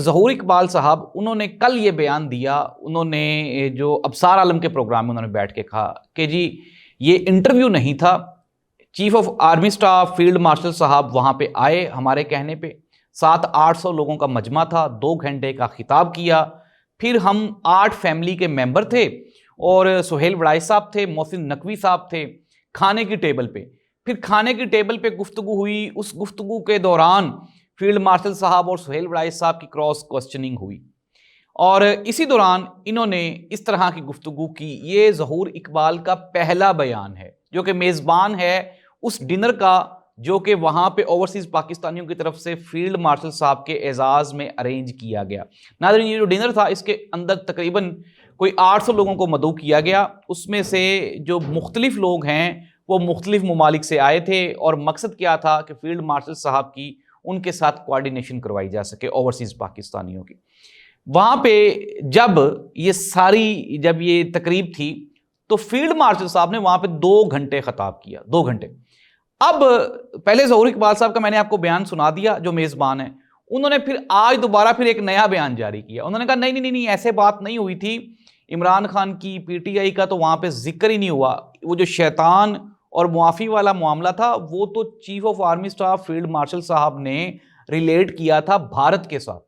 ظہور اقبال صاحب انہوں نے کل یہ بیان دیا، انہوں نے جو ابصار عالم کے پروگرام میں انہوں نے بیٹھ کے کہا کہ جی یہ انٹرویو نہیں تھا، chief of army staff field marshal صاحب وہاں پہ آئے ہمارے کہنے پہ، 700-800 لوگوں کا مجمع تھا، 2 گھنٹے کا خطاب کیا، پھر ہم 8 فیملی کے ممبر تھے اور سہیل وڑائی صاحب تھے، محسن نقوی صاحب تھے کھانے کی ٹیبل پہ، پھر کھانے کی ٹیبل پہ گفتگو ہوئی، اس گفتگو کے دوران فیلڈ مارشل صاحب اور سہیل وڑائی صاحب کی کراس کوسچننگ ہوئی، اور اسی دوران انہوں نے اس طرح کی گفتگو کی۔ یہ ظہور اقبال کا پہلا بیان ہے جو کہ میزبان ہے اس ڈنر کا جو کہ وہاں پہ اوورسیز پاکستانیوں کی طرف سے فیلڈ مارشل صاحب کے اعزاز میں ارینج کیا گیا۔ ناظرین، یہ جو ڈنر تھا اس کے اندر تقریباً کوئی 800 لوگوں کو مدعو کیا گیا، اس میں سے جو مختلف لوگ ہیں وہ مختلف ممالک سے آئے تھے، اور مقصد کیا تھا کہ فیلڈ مارشل صاحب کی ان کے ساتھ کوارڈینیشن کروائی جا سکے اوورسیز پاکستانیوں کی۔ وہاں پہ جب یہ تقریب تھی تو فیلڈ مارشل صاحب نے وہاں پہ 2 گھنٹے خطاب کیا، 2 گھنٹے۔ اب پہلے ظہور اقبال صاحب کا میں نے آپ کو بیان سنا دیا جو میزبان ہیں، انہوں نے پھر آج دوبارہ پھر ایک نیا بیان جاری کیا۔ انہوں نے کہا نہیں ایسے بات نہیں ہوئی تھی، عمران خان کی پی ٹی آئی کا تو وہاں پہ ذکر ہی نہیں ہوا، وہ جو شیطان اور معافی والا معاملہ تھا وہ تو chief of army staff field marshal صاحب نے ریلیٹ کیا تھا بھارت کے ساتھ۔